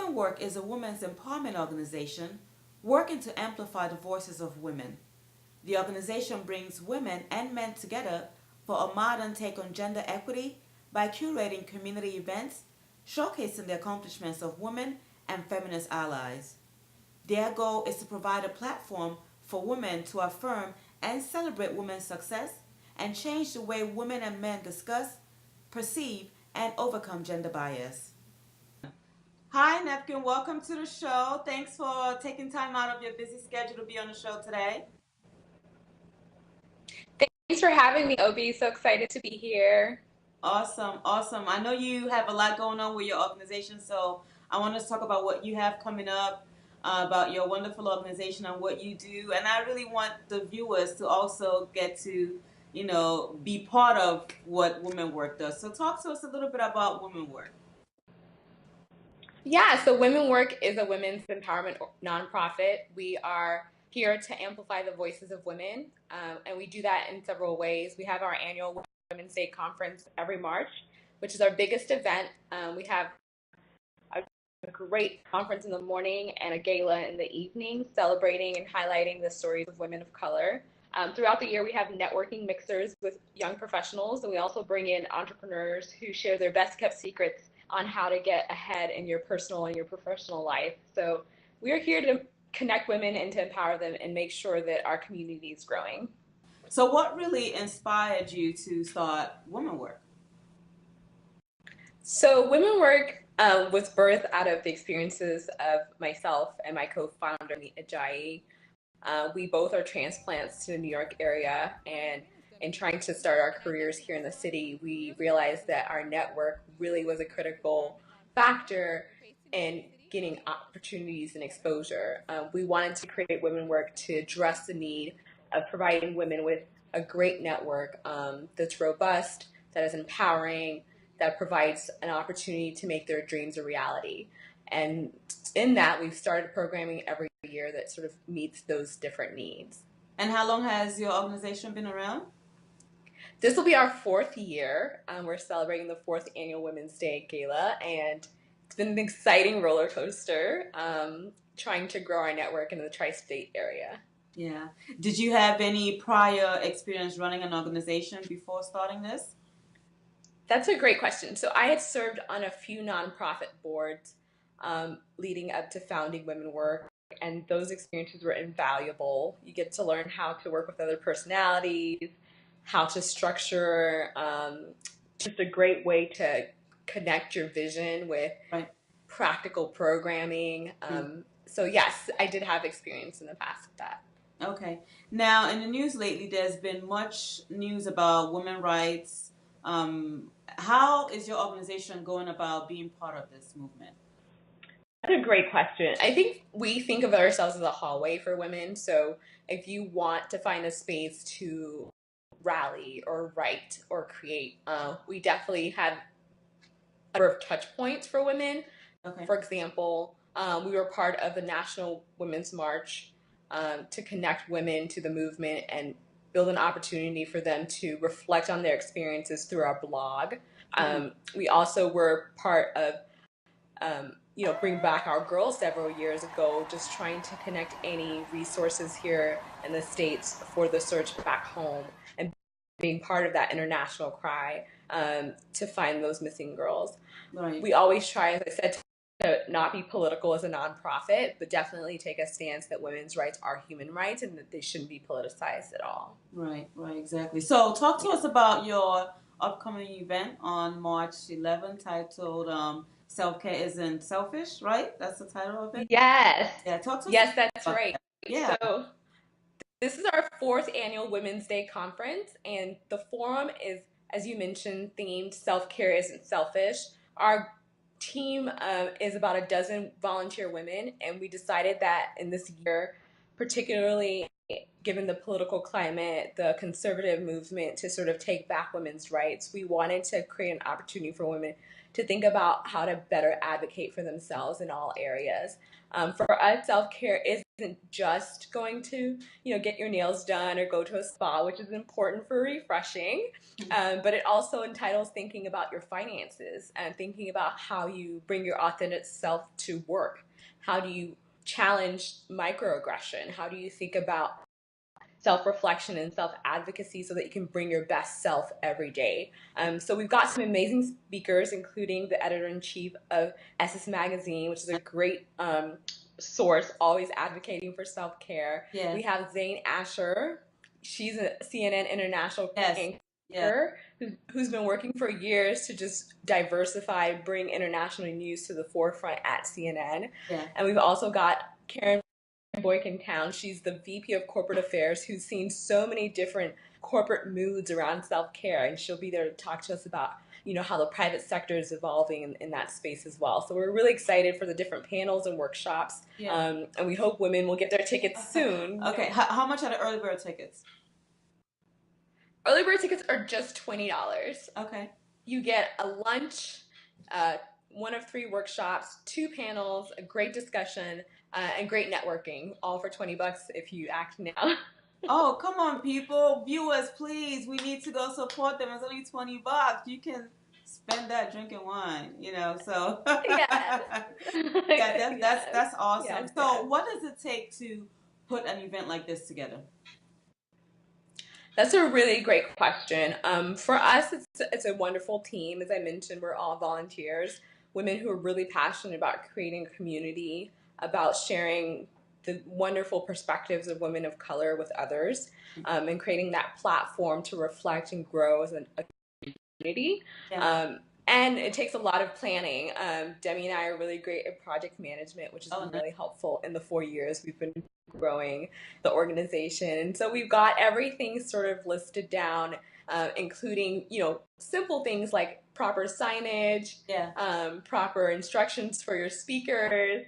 WomenWerk is a women's empowerment organization working to amplify the voices of women. The organization brings women and men together for a modern take on gender equity by curating community events showcasing the accomplishments of women and feminist allies. Their goal is to provide a platform for women to affirm and celebrate women's success and change the way women and men discuss, perceive, and overcome gender bias. Hi, Nepkin. Welcome to the show. Thanks for taking time out of your busy schedule to be on the show today. Thanks for having me, Obi. So excited to be here. Awesome, awesome. I know you have a lot going on with your organization, so I want to talk about what you have coming up, about your wonderful organization and what you do. And I really want the viewers to also get to, be part of what WomenWerk does. So talk to us a little bit about WomenWerk. Yeah, so WomenWerk is a women's empowerment nonprofit. We are here to amplify the voices of women, and we do that in several ways. We have our annual Women's Day Conference every March, which is our biggest event. We have a great conference in the morning and a gala in the evening, celebrating and highlighting the stories of women of color. Throughout the year, we have networking mixers with young professionals, and we also bring in entrepreneurs who share their best kept secrets on how to get ahead in your personal and your professional life. So we are here to connect women and to empower them and make sure that our community is growing. So what really inspired you to start WomenWerk? So WomenWerk was birthed out of the experiences of myself and my co-founder, Ajayi. We both are transplants to the New York area, and in trying to start our careers here in the city, we realized that our network really was a critical factor in getting opportunities and exposure. We wanted to create WomenWerk to address the need of providing women with a great network that's robust, that is empowering, that provides an opportunity to make their dreams a reality. And in that, we've started programming every year that sort of meets those different needs. And how long has your organization been around? This will be our fourth year. We're celebrating the fourth annual Women's Day Gala, and it's been an exciting roller coaster trying to grow our network in the tri-state area. Yeah. Did you have any prior experience running an organization before starting this? That's a great question. So I had served on a few nonprofit boards leading up to founding WomenWerk, and those experiences were invaluable. You get to learn how to work with other personalities, how to structure, just a great way to connect your vision with practical programming. So yes, I did have experience in the past with that. Okay. Now, in the news lately, there's been much news about women's rights. How is your organization going about being part of this movement? That's a great question. I think we think of ourselves as a hallway for women. So if you want to find a space to rally or write or create, we definitely have a number of touch points for women. Okay. For example, we were part of the National Women's March to connect women to the movement and build an opportunity for them to reflect on their experiences through our blog. We also were part of Bring Back Our Girls several years ago, just trying to connect any resources here in the States for the search back home and being part of that international cry to find those missing girls. Right. We always try, as I said, to not be political as a nonprofit, but definitely take a stance that women's rights are human rights and that they shouldn't be politicized at all. Right, exactly. So talk to us about your upcoming event on March 11th titled Self-Care Isn't Selfish, right? That's the title of it? Yes. Yeah, talk to us. Yes, that's right. Yeah. So this is our fourth annual Women's Day Conference, and the forum is, as you mentioned, themed Self-Care Isn't Selfish. Our team is about a dozen volunteer women, and we decided that in this year, particularly given the political climate, the conservative movement to sort of take back women's rights, we wanted to create an opportunity for women to think about how to better advocate for themselves in all areas. For us, self-care isn't just going to, get your nails done or go to a spa, which is important for refreshing, but it also entitles thinking about your finances and thinking about how you bring your authentic self to work. How do you challenge microaggression? How do you think about self-reflection and self-advocacy so that you can bring your best self every day? So we've got some amazing speakers, including the editor-in-chief of SS Magazine, which is a great source, always advocating for self-care. Yeah. We have Zane Asher. She's a CNN international anchor. Yeah. Who's been working for years to just diversify, bring international news to the forefront at CNN. Yeah. And we've also got Karen Boykintown. She's the VP of Corporate Affairs, who's seen so many different corporate moods around self-care, and she'll be there to talk to us about how the private sector is evolving in that space as well. So we're really excited for the different panels and workshops, and we hope women will get their tickets soon. Okay, how much are the early bird tickets? Early bird tickets are just $20. Okay. You get a lunch, one of 3 workshops, 2 panels, a great discussion, and great networking, all for $20 if you act now. Oh, come on, people. Viewers, please. We need to go support them. It's only $20. You can spend that drinking wine, so. Yeah. That's awesome. Yes, so what does it take to put an event like this together? That's a really great question. For us, it's a wonderful team. As I mentioned, we're all volunteers, women who are really passionate about creating a community, about sharing the wonderful perspectives of women of color with others, and creating that platform to reflect and grow as a community. Yeah. And it takes a lot of planning. Demi and I are really great at project management, which has been really helpful in the 4 years we've been growing the organization. And so we've got everything sort of listed down, including, simple things like proper signage, proper instructions for your speakers.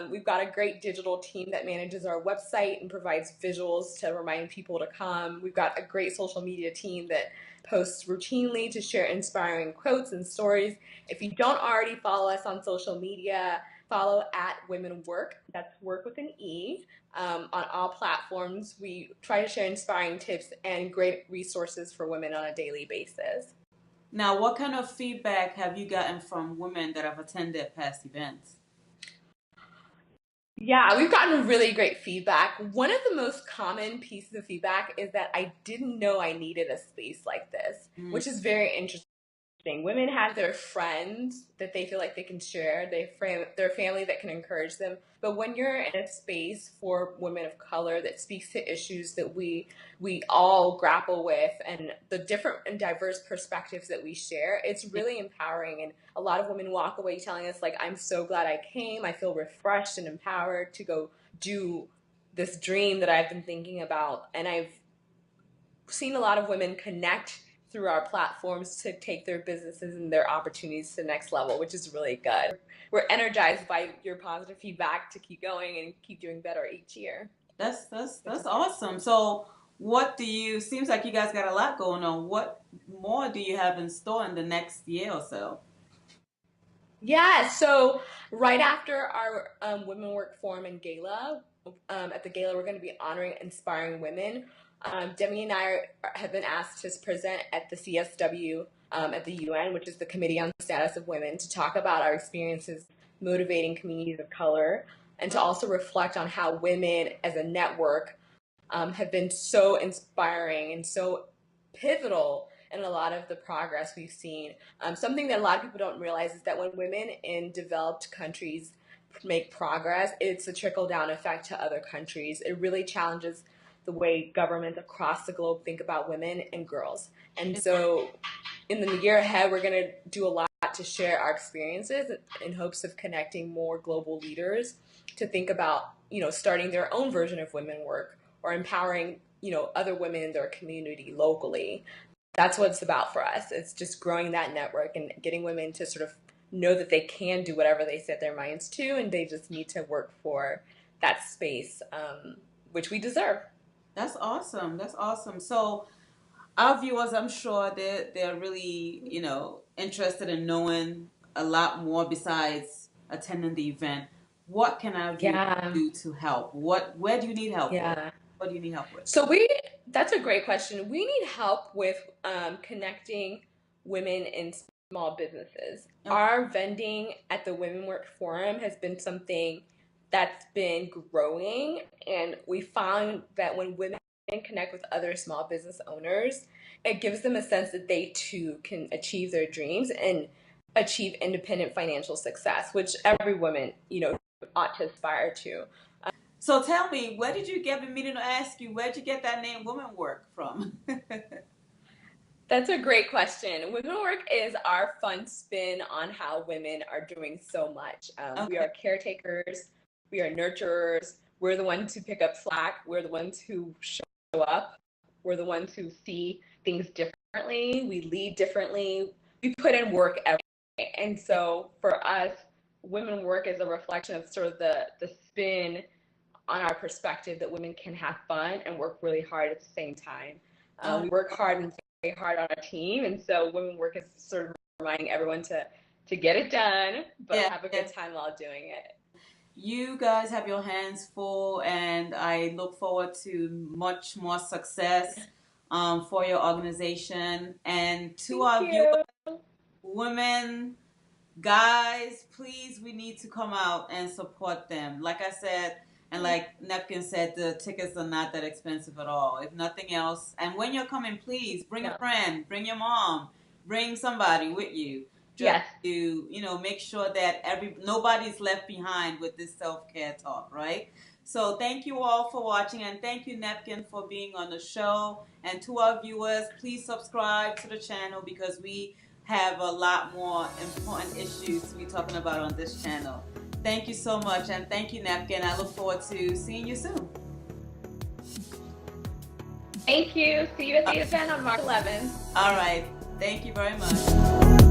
We've got a great digital team that manages our website and provides visuals to remind people to come. We've got a great social media team that posts routinely to share inspiring quotes and stories. If you don't already follow us on social media, follow at WomenWerk. That's work with an E. On all platforms, we try to share inspiring tips and great resources for women on a daily basis. Now, what kind of feedback have you gotten from women that have attended past events? Yeah, we've gotten really great feedback. One of the most common pieces of feedback is that I didn't know I needed a space like this, which is very interesting. Women have their friends that they feel like they can share, their family that can encourage them. But when you're in a space for women of color that speaks to issues that we all grapple with and the different and diverse perspectives that we share, it's really empowering. And a lot of women walk away telling us, like, I'm so glad I came. I feel refreshed and empowered to go do this dream that I've been thinking about. And I've seen a lot of women connect through our platforms to take their businesses and their opportunities to the next level, which is really good. We're energized by your positive feedback to keep going and keep doing better each year. That's awesome. So seems like you guys got a lot going on. What more do you have in store in the next year or so? Yeah, so right after our WomenWerk Forum and Gala, at the Gala, we're going to be honoring inspiring women. Demi and I have been asked to present at the CSW at the UN, which is the Committee on the Status of Women, to talk about our experiences motivating communities of color and to also reflect on how women as a network have been so inspiring and so pivotal in a lot of the progress we've seen. Something that a lot of people don't realize is that when women in developed countries make progress, it's a trickle-down effect to other countries. It really challenges the way governments across the globe think about women and girls. And so in the year ahead, we're going to do a lot to share our experiences in hopes of connecting more global leaders to think about, starting their own version of women work or empowering, other women in their community locally. That's what it's about for us. It's just growing that network and getting women to sort of know that they can do whatever they set their minds to, and they just need to work for that space, which we deserve. That's awesome. So our viewers, I'm sure they're really, interested in knowing a lot more besides attending the event, what can our viewers Yeah. do to help? Where do you need help with? Yeah. What do you need help with? So that's a great question. We need help with connecting women in small businesses. Okay. Our vending at the WomenWerk Forum has been something that's been growing, and we found that when women connect with other small business owners, it gives them a sense that they too can achieve their dreams and achieve independent financial success, which every woman, ought to aspire to. So tell me, where did you get me meaning to ask you, where did you get that name WomenWerk from? That's a great question. WomenWerk is our fun spin on how women are doing so much. We are caretakers, we are nurturers, we're the ones who pick up slack, we're the ones who show up, we're the ones who see things differently, we lead differently, we put in work every day. And so for us, WomenWerk is a reflection of sort of the spin on our perspective that women can have fun and work really hard at the same time. We work hard and play hard on our team, and so WomenWerk is sort of reminding everyone to get it done, but have a good time while doing it. You guys have your hands full, and I look forward to much more success for your organization. And to our viewers, women, guys, please, we need to come out and support them. Like I said, and like Nepkin said, the tickets are not that expensive at all. If nothing else, and when you're coming, please bring a friend, bring your mom, bring somebody with you. Just to, make sure that nobody's left behind with this self-care talk, right? So thank you all for watching, and thank you, Nepkin, for being on the show. And to our viewers, please subscribe to the channel because we have a lot more important issues to be talking about on this channel. Thank you so much, and thank you, Nepkin. I look forward to seeing you soon. Thank you. See you at the event on March 11th. All right. Thank you very much.